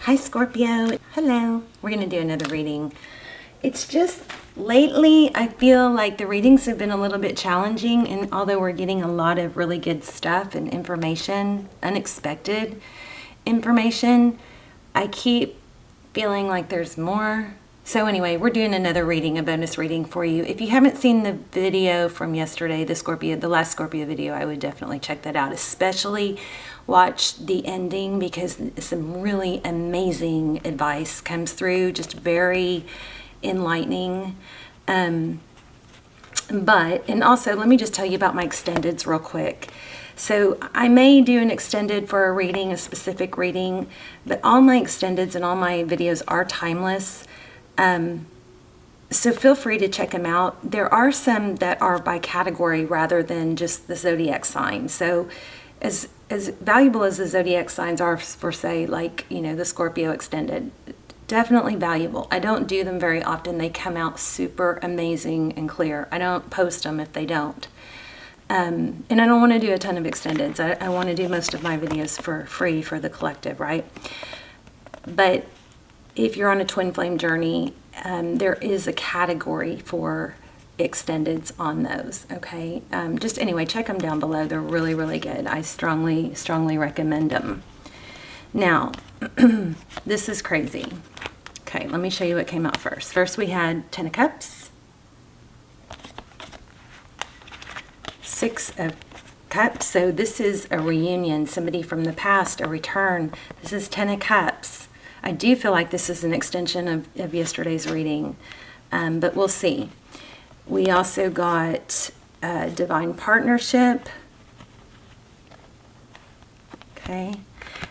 Hi Scorpio. Hello. We're going to do another reading. It's just lately I feel like the readings have been a little bit challenging, and although we're getting a lot of really good stuff and information, unexpected information, I keep feeling like there's more. So anyway, we're doing another reading, a bonus reading for you. If you haven't seen the video from yesterday, the last Scorpio video, I would definitely check that out. Especially watch the ending because some really amazing advice comes through, just very enlightening. And also let me just tell you about my extendeds real quick. So I may do an extended for a reading, a specific reading, but all my extendeds and all my videos are timeless. So feel free to check them out. There are some that are by category rather than just the zodiac sign. So as valuable as the zodiac signs are for, say, like, you know, the Scorpio extended, definitely valuable. I don't do them very often. They come out super amazing and clear. I don't post them if they don't. And I don't want to do a ton of extendeds. I want to do most of my videos for free for the collective, right? But if you're on a twin flame journey, there is a category for extendeds on those, okay? Just anyway, check them down below. They're really, really good. I strongly, strongly recommend them. Now, this is crazy. Okay, let me show you what came out first. First we had Ten of Cups, Six of Cups. So this is a reunion, somebody from the past, a return. This is Ten of Cups. I do feel like this is an extension of yesterday's reading, but we'll see. We also got Divine Partnership. Okay.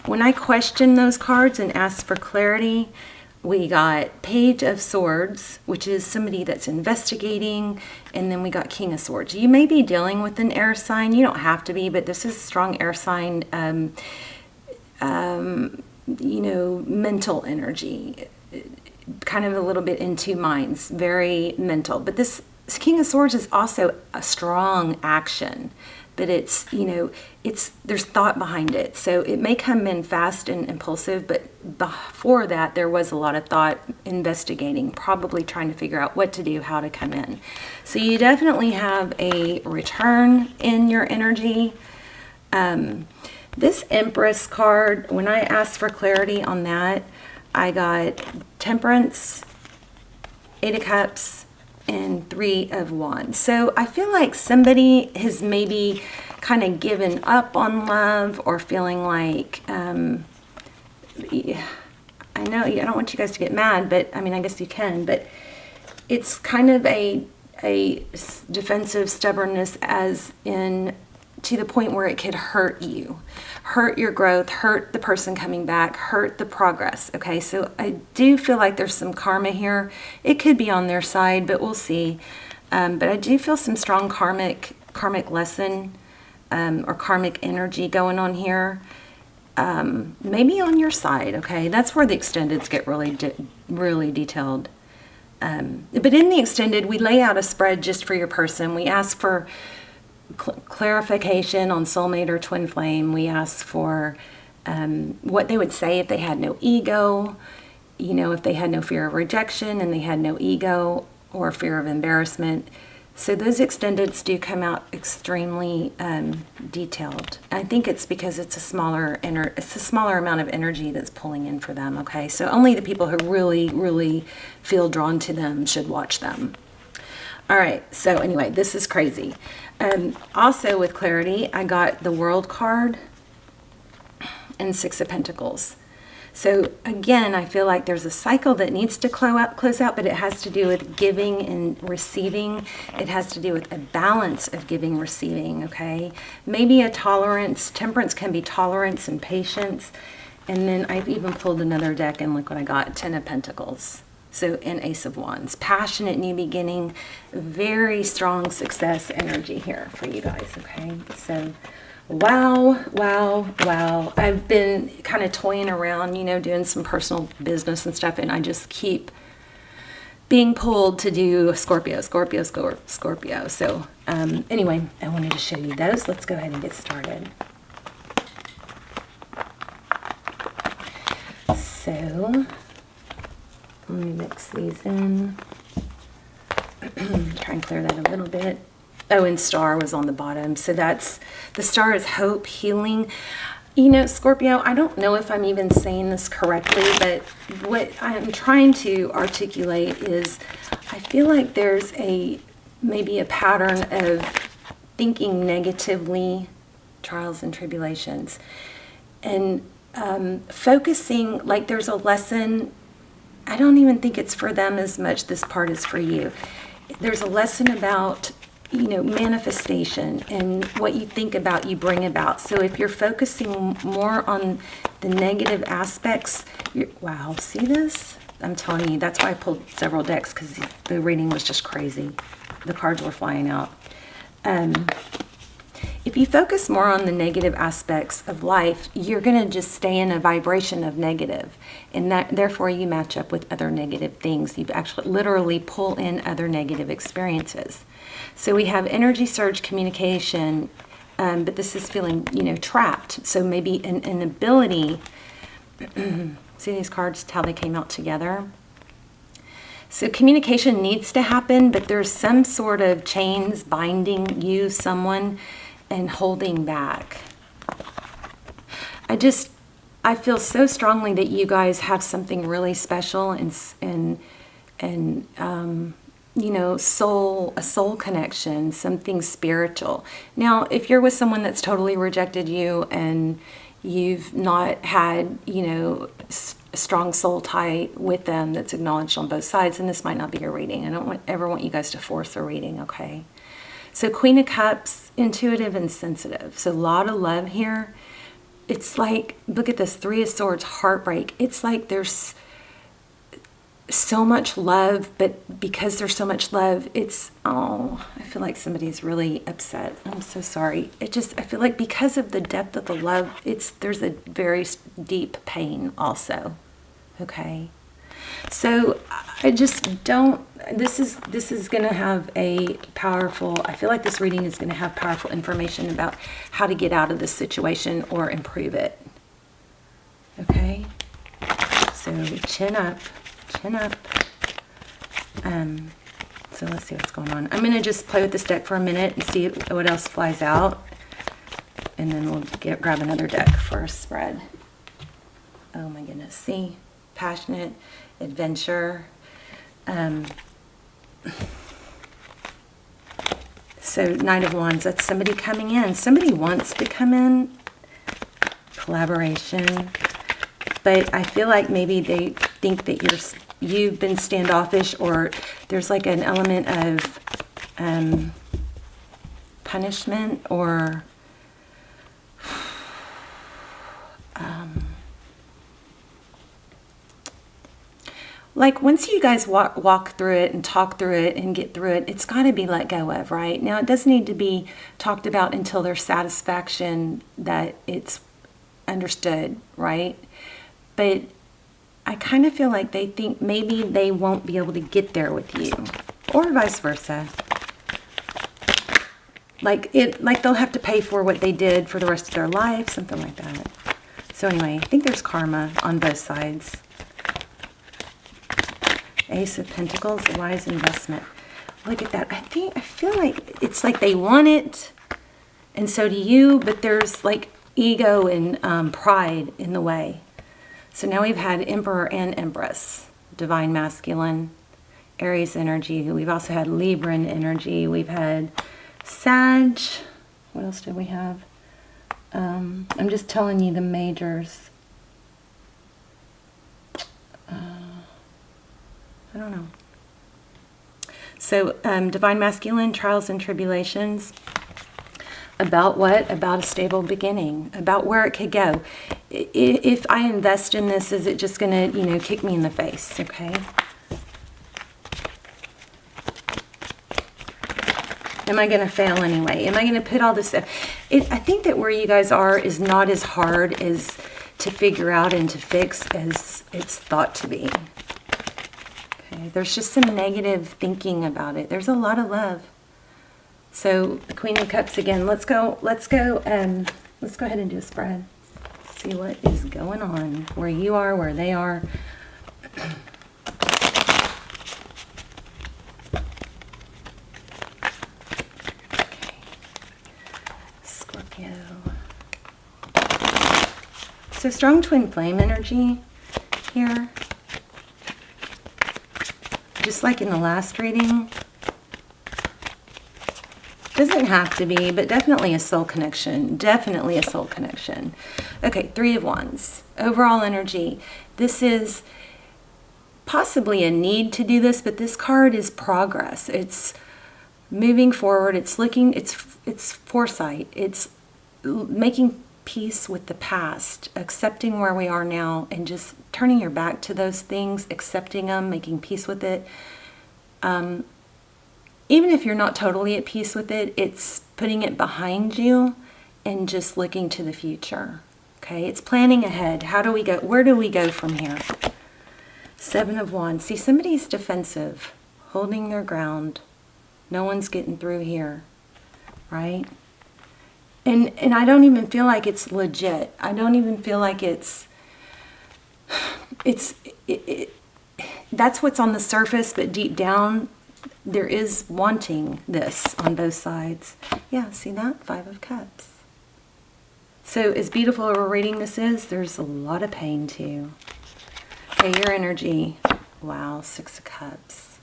When I questioned those cards and asked for clarity, we got Page of Swords, which is somebody that's investigating, and then we got King of Swords. You may be dealing with an air sign. You don't have to be, but this is a strong air sign. You know, mental energy, kind of a little bit in two minds, very mental. But this King of Swords is also a strong action, but it's, you know, there's thought behind it. So it may come in fast and impulsive, but before that there was a lot of thought, investigating, probably trying to figure out what to do, how to come in. So you definitely have a return in your energy. This Empress card, when I asked for clarity on that, I got Temperance, Eight of Cups, and Three of Wands. So I feel like somebody has maybe kind of given up on love, or feeling like, I know I don't want you guys to get mad, but I mean, I guess you can, but it's kind of a defensive stubbornness, as in to the point where it could hurt you, hurt your growth, hurt the person coming back, hurt the progress. Okay, so I do feel like there's some karma here. It could be on their side, but we'll see. But I do feel some strong karmic lesson or karmic energy going on here. Maybe on your side. Okay, that's where the extendeds get really detailed. But in the extended, we lay out a spread just for your person. We ask for clarification on soulmate or twin flame. We ask for what they would say if they had no ego, you know, if they had no fear of rejection and they had no ego or fear of embarrassment. So those extendeds do come out extremely detailed. I think it's because it's a smaller amount of energy that's pulling in for them. Okay, so only the people who really feel drawn to them should watch them. All right, so anyway, this is crazy. Also with clarity, I got the World card and Six of Pentacles. So again, I feel like there's a cycle that needs to close out, but it has to do with giving and receiving. It has to do with a balance of giving, receiving, okay? Maybe a tolerance. Temperance can be tolerance and patience. And then I've even pulled another deck, and look what I got, Ten of Pentacles. So, an Ace of Wands. Passionate new beginning, very strong success energy here for you guys, okay? So, wow. I've been kind of toying around, you know, doing some personal business and stuff, and I just keep being pulled to do Scorpio. So, anyway, I wanted to show you those. Let's go ahead and get started. So let me mix these in. Try and clear that a little bit. Oh, and star was on the bottom. So that's, the star is hope, healing. You know, Scorpio, I don't know if I'm even saying this correctly, but what I'm trying to articulate is I feel like there's maybe a pattern of thinking negatively, trials and tribulations, and focusing, like there's a lesson. I don't even think it's for them as much. This part is for you. There's a lesson about, you know, manifestation, and what you think about, you bring about. So if you're focusing more on the negative aspects, wow, see this? I'm telling you, that's why I pulled several decks, because the reading was just crazy. The cards were flying out. If you focus more on the negative aspects of life, you're going to just stay in a vibration of negative, and that therefore you match up with other negative things. You actually literally pull in other negative experiences. So we have energy surge, communication, but this is feeling, you know, trapped. So maybe an ability. See these cards, how they came out together? So communication needs to happen, but there's some sort of chains binding you, someone, and holding back. I feel so strongly that you guys have something really special, and you know, a soul connection, something spiritual. Now, if you're with someone that's totally rejected you and you've not had, you know, a strong soul tie with them that's acknowledged on both sides, and this might not be your reading. I don't ever want you guys to force a reading, okay? So Queen of Cups, intuitive and sensitive. So a lot of love here. It's like, look at this, Three of Swords, heartbreak. It's like there's so much love, but because there's so much love, it's, oh, I feel like somebody's really upset. I'm so sorry. I feel like because of the depth of the love, there's a very deep pain also. Okay. So I just don't, this is going to have a powerful, I feel like this reading is going to have powerful information about how to get out of this situation or improve it. Okay. So chin up. So let's see what's going on. I'm going to just play with this deck for a minute and see what else flies out, and then we'll grab another deck for a spread. Oh my goodness. See, passionate, adventure. So Knight of Wands, that's somebody coming in. Somebody wants to come in. Collaboration. But I feel like maybe they think that you've been standoffish, or there's like an element of punishment, or like once you guys walk through it and talk through it and get through it, it's got to be let go of, right? Now, it doesn't need to be talked about until there's satisfaction that it's understood, right? But I kind of feel like they think maybe they won't be able to get there with you, or vice versa. Like they'll have to pay for what they did for the rest of their life, something like that. So anyway, I think there's karma on both sides. Ace of Pentacles, wise investment. Look at that. I feel like it's like they want it, and so do you, but there's like ego and pride in the way. So now we've had Emperor and Empress, divine masculine, Aries energy. We've also had Libran energy. We've had Sag. What else did we have? I'm just telling you the majors. I don't know. So divine masculine, trials and tribulations. About what? About a stable beginning. About where it could go. If I invest in this, is it just going to, you know, kick me in the face? Okay. Am I going to fail anyway? Am I going to put all this stuff? I think that where you guys are is not as hard as to figure out and to fix as it's thought to be. Okay. There's just some negative thinking about it. There's a lot of love. So the Queen of Cups again. Let's go ahead and do a spread. See what is going on, where you are, where they are. Okay. Scorpio. So strong twin flame energy here. Just like in the last reading. Doesn't have to be, but definitely a soul connection. Definitely a soul connection. Okay, Three of Wands. Overall energy. This is possibly a need to do this, but this card is progress. It's moving forward. It's looking, it's foresight. It's making peace with the past, accepting where we are now, and just turning your back to those things, accepting them, making peace with it. Even if you're not totally at peace with it, it's putting it behind you and just looking to the future. Okay, it's planning ahead. How do we go? Where do we go from here? Seven of Wands. See, somebody's defensive, holding their ground. No one's getting through here, right? And I don't even feel like it's legit. I don't even feel like that's what's on the surface, but deep down, there is wanting this on both sides. Yeah, see that? Five of Cups. So as beautiful a reading this is, there's a lot of pain too. Okay, your energy. Wow, Six of Cups.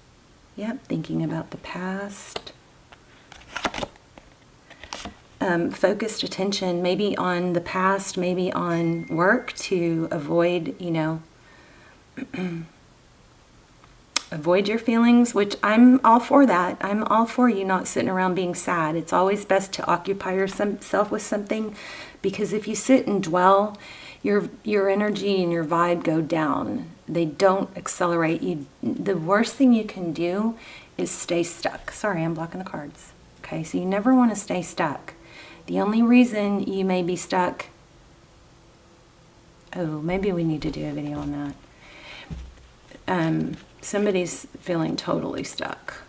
Yep, thinking about the past. Focused attention maybe on the past, maybe on work to avoid, avoid your feelings, which I'm all for that. I'm all for you not sitting around being sad. It's always best to occupy yourself with something, because if you sit and dwell, your energy and your vibe go down. They don't accelerate. The worst thing you can do is stay stuck. Sorry, I'm blocking the cards. Okay, so you never want to stay stuck. The only reason you may be stuck, oh, maybe we need to do a video on that. Somebody's feeling totally stuck.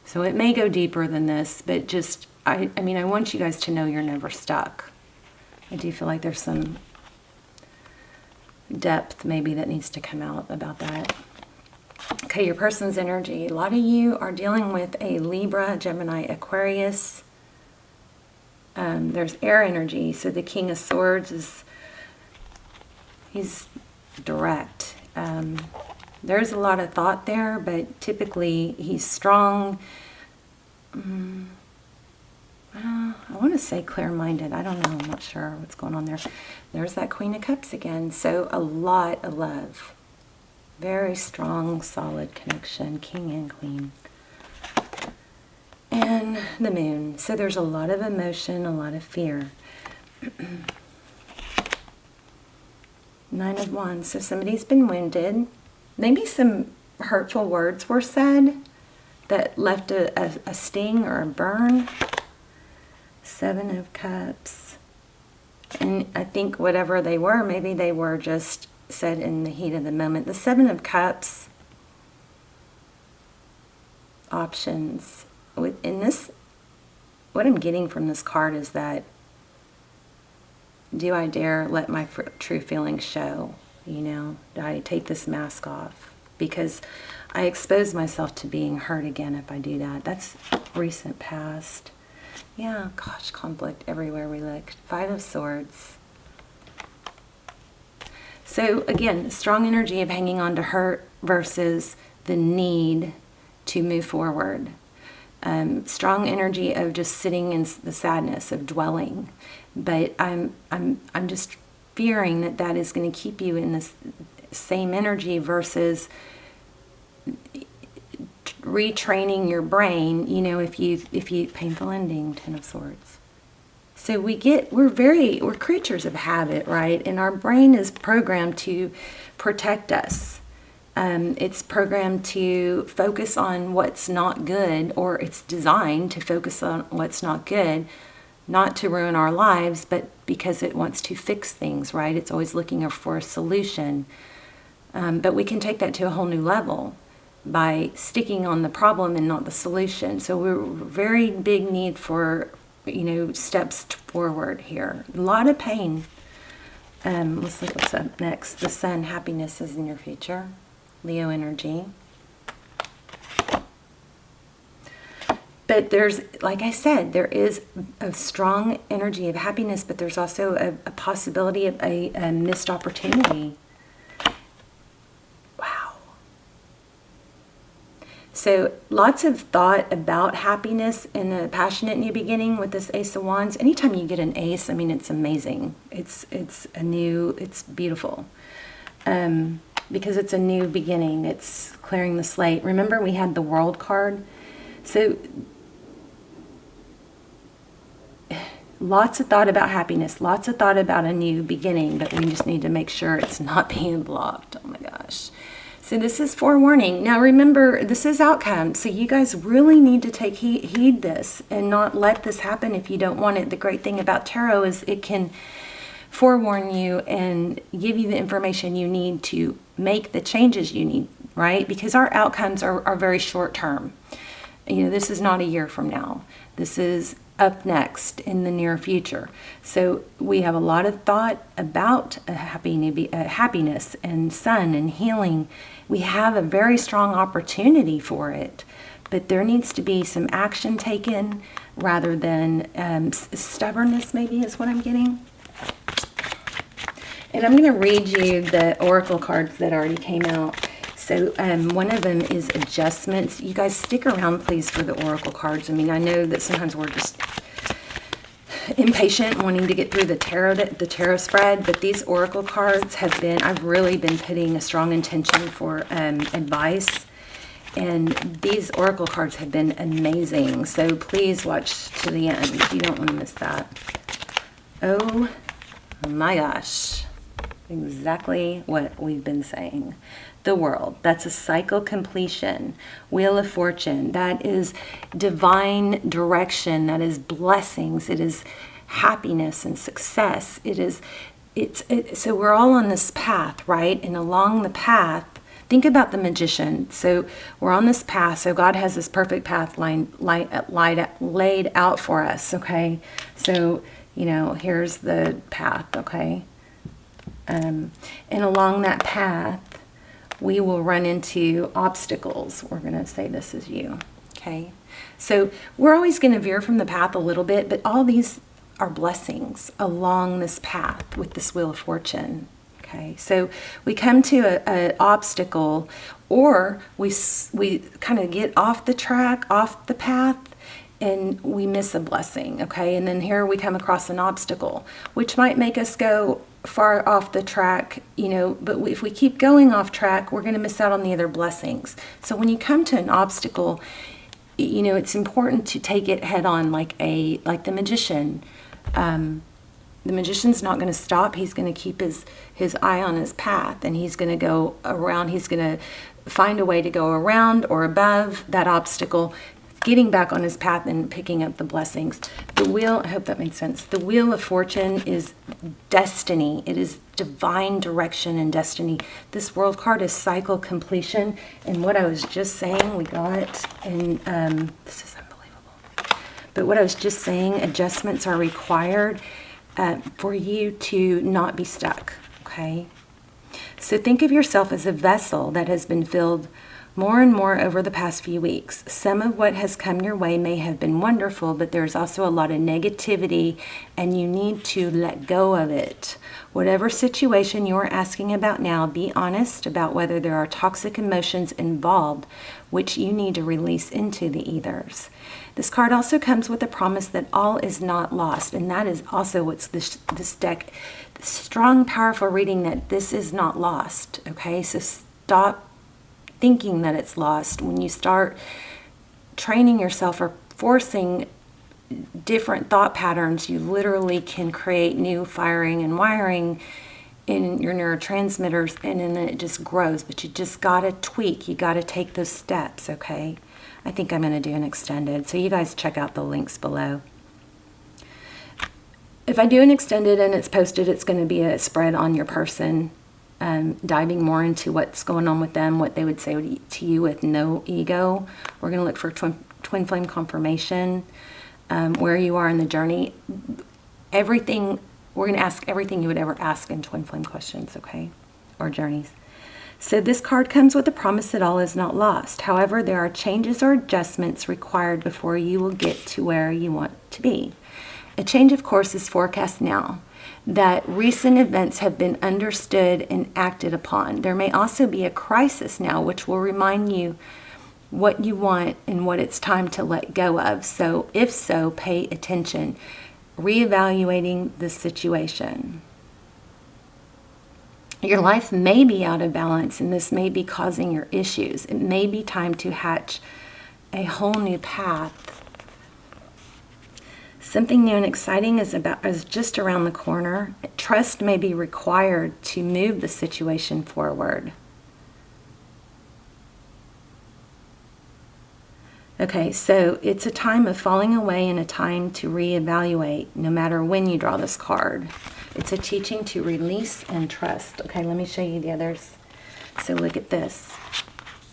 So it may go deeper than this, but just, I want you guys to know you're never stuck. I do feel like there's some depth maybe that needs to come out about that. Okay, your person's energy. A lot of you are dealing with a Libra, Gemini, Aquarius. There's air energy. So the King of Swords he's direct. There's a lot of thought there, but typically he's strong. I want to say clear-minded. I don't know. I'm not sure what's going on there. There's that Queen of Cups again. So a lot of love. Very strong, solid connection. King and Queen. And the Moon. So there's a lot of emotion, a lot of fear. Nine of Wands. So somebody's been wounded. Maybe some hurtful words were said that left a sting or a burn. Seven of Cups. And I think whatever they were, maybe they were just said in the heat of the moment. The Seven of Cups. Options. In this, what I'm getting from this card is that, do I dare let my true feelings show? Do I take this mask off? Because I expose myself to being hurt again if I do that. That's recent past. Yeah, gosh, conflict everywhere we look. Five of Swords. So again, strong energy of hanging on to hurt versus the need to move forward. Strong energy of just sitting in the sadness of dwelling, but I'm just fearing that is going to keep you in this same energy versus retraining your brain. If you painful ending, Ten of Swords. So we're creatures of habit, right? And our brain is programmed to protect us. It's programmed to focus on what's not good, or it's designed to focus on what's not good, not to ruin our lives, but because it wants to fix things, right? It's always looking for a solution. But we can take that to a whole new level by sticking on the problem and not the solution. So we're very big need for, steps forward here. A lot of pain. Let's look what's up next. The Sun, happiness is in your future. Leo energy. But there's, like I said, there is a strong energy of happiness, but there's also a possibility of a missed opportunity. Wow. So lots of thought about happiness in a passionate new beginning with this Ace of Wands. Anytime you get an ace, I mean, it's amazing. It's beautiful. Because it's a new beginning. It's clearing the slate. Remember, we had the World card. So lots of thought about happiness, lots of thought about a new beginning, but we just need to make sure it's not being blocked. Oh my gosh. So this is forewarning. Now remember, this is outcome. So you guys really need to take heed this and not let this happen if you don't want it. The great thing about tarot is it can forewarn you and give you the information you need to make the changes you need, right? Because our outcomes are very short term. You know, this is not a year from now. This is up next in the near future. So we have a lot of thought about happiness and sun and healing. We have a very strong opportunity for it, but there needs to be some action taken rather than stubbornness, maybe is what I'm getting. And I'm going to read you the oracle cards that already came out. So one of them is adjustments. You guys stick around, please, for the oracle cards. I mean, I know that sometimes we're just impatient wanting to get through the tarot spread, but these oracle cards I've really been putting a strong intention for advice. And these oracle cards have been amazing. So please watch to the end. You don't want to miss that. Oh my gosh. Exactly what we've been saying. The World, that's a cycle completion. Wheel of Fortune, that is divine direction, that is blessings, it is happiness and success. So we're all on this path, right? And along the path, think about the Magician. So we're on this path, so God has this perfect path laid out for us, okay? So, you know, here's the path, okay? And along that path, we will run into obstacles. We're going to say this is you, okay? So we're always going to veer from the path a little bit, but all these are blessings along this path with this Wheel of Fortune, okay? So we come to an obstacle, or we kind of get off the track, off the path, and we miss a blessing, okay? And then here we come across an obstacle, which might make us go far off the track, you know, but if we keep going off track, we're going to miss out on the other blessings. So when you come to an obstacle, you know, it's important to take it head on, like the Magician. The Magician's not going to stop. He's going to keep his eye on his path, and he's going to go around. He's going to find a way to go around or above that obstacle, getting back on his path and picking up the blessings. The wheel, I hope that made sense. The Wheel of Fortune is destiny. It is divine direction and destiny. This World card is cycle completion. And what I was just saying, we got, and this is unbelievable. But what I was just saying, adjustments are required for you to not be stuck, okay? So think of yourself as a vessel that has been filled more and more over the past few weeks. Some of what has come your way may have been wonderful, but there's also a lot of negativity, and you need to let go of it. Whatever situation you're asking about now, be honest about whether there are toxic emotions involved, which you need to release into the ethers. This card also comes with a promise that all is not lost, and that is also what's this deck, strong, powerful reading that this is not lost, okay? So stop thinking that it's lost. When you start training yourself or forcing different thought patterns, you literally can create new firing and wiring in your neurotransmitters, and then it just grows. But you just got to tweak. You got to take those steps, okay? I think I'm going to do an extended. So you guys check out the links below. If I do an extended and it's posted, it's going to be a spread on your person, diving more into what's going on with them, what they would say to you with no ego. We're going to look for twin flame confirmation, where you are in the journey. Everything We're going to ask everything you would ever ask in twin flame questions, okay? Or journeys. So this card comes with a promise that all is not lost. However, there are changes or adjustments required before you will get to where you want to be. A change of course is forecast now, that recent events have been understood and acted upon. There may also be a crisis now, which will remind you what you want and what it's time to let go of. So if so, pay attention. Reevaluating the situation. Your life may be out of balance, and this may be causing your issues. It may be time to hatch a whole new path. Something new and exciting is just around the corner. Trust may be required to move the situation forward. Okay, so it's a time of falling away and a time to reevaluate, no matter when you draw this card. It's a teaching to release and trust. Okay, let me show you the others. So look at this.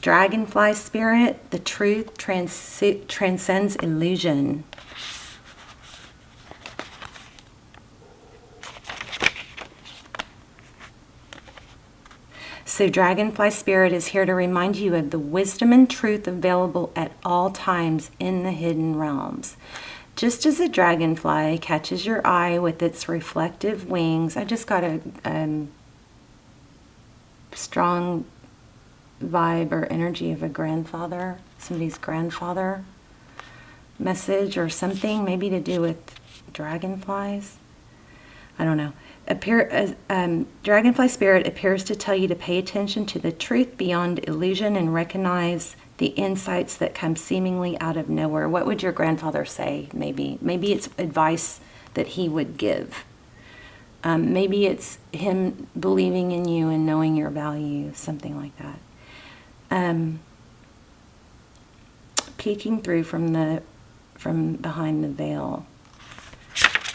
Dragonfly spirit, the truth transcends illusion. So Dragonfly Spirit is here to remind you of the wisdom and truth available at all times in the hidden realms. Just as a dragonfly catches your eye with its reflective wings, I just got a strong vibe or energy of a grandfather, somebody's grandfather message or something, maybe to do with dragonflies. I don't know. Dragonfly Spirit appears to tell you to pay attention to the truth beyond illusion and recognize the insights that come seemingly out of nowhere. What would your grandfather say? Maybe it's advice that he would give. Maybe it's him believing in you and knowing your value, something like that. Peeking through from behind the veil.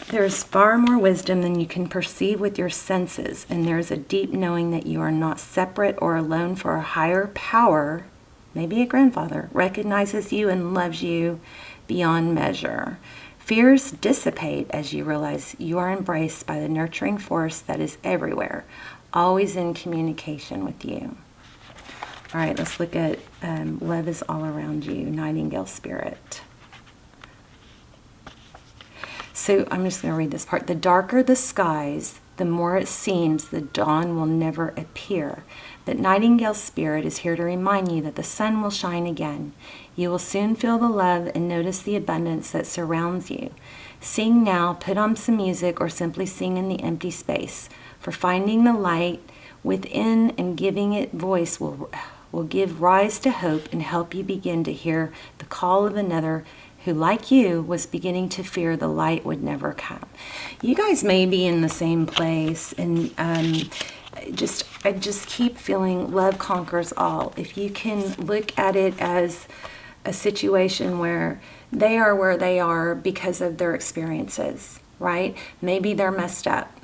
There is far more wisdom than you can perceive with your senses, and there is a deep knowing that you are not separate or alone, for a higher power, maybe a grandfather, recognizes you and loves you beyond measure. Fears dissipate as you realize you are embraced by the nurturing force that is everywhere, always in communication with you. All right, let's look at love is all around you, Nightingale Spirit. So I'm just going to read this part. The darker the skies, the more it seems the dawn will never appear. But Nightingale Spirit is here to remind you that the sun will shine again. You will soon feel the love and notice the abundance that surrounds you. Sing now, put on some music, or simply sing in the empty space. For finding the light within and giving it voice will give rise to hope and help you begin to hear the call of another who, like you, was beginning to fear the light would never come. You guys may be in the same place, and I just keep feeling love conquers all. If you can look at it as a situation where they are because of their experiences, right? Maybe they're messed up.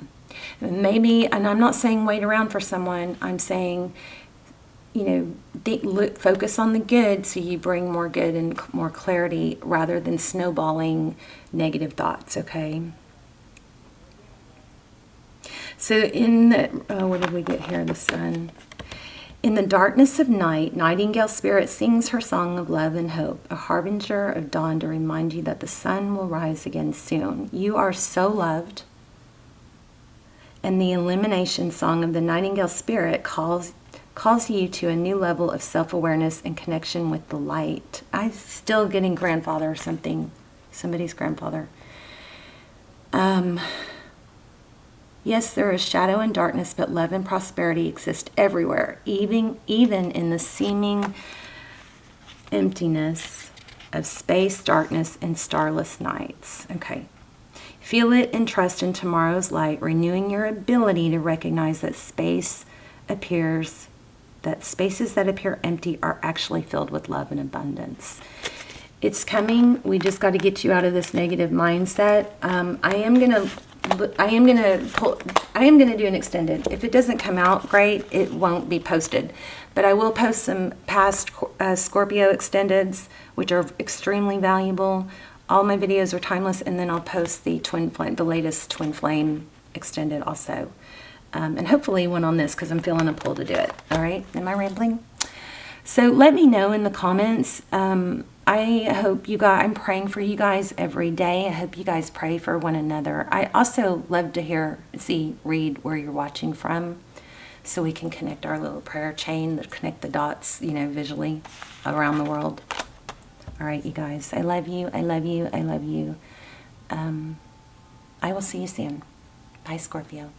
Maybe, and I'm not saying wait around for someone, I'm saying, focus on the good so you bring more good and more clarity rather than snowballing negative thoughts, okay? So what did we get here? The sun. In the darkness of night, Nightingale Spirit sings her song of love and hope, a harbinger of dawn to remind you that the sun will rise again soon. You are so loved. And the illumination song of the Nightingale Spirit calls you to a new level of self-awareness and connection with the light. I'm still getting grandfather or something, somebody's grandfather. Yes, there is shadow and darkness, but love and prosperity exist everywhere, even in the seeming emptiness of space, darkness, and starless nights. Okay. Feel it and trust in tomorrow's light, renewing your ability to recognize that spaces that appear empty are actually filled with love and abundance. It's coming. We just got to get you out of this negative mindset. I am gonna do an extended. If it doesn't come out great, it won't be posted. But I will post some past Scorpio extendeds, which are extremely valuable. All my videos are timeless, and then I'll post the latest twin flame extended also. And hopefully one on this because I'm feeling a pull to do it. All right, am I rambling? So let me know in the comments. I hope you guys, I'm praying for you guys every day. I hope you guys pray for one another. I also love to read where you're watching from so we can connect our little prayer chain, connect the dots, visually around the world. All right, you guys, I love you. I love you. I love you. I will see you soon. Bye, Scorpio.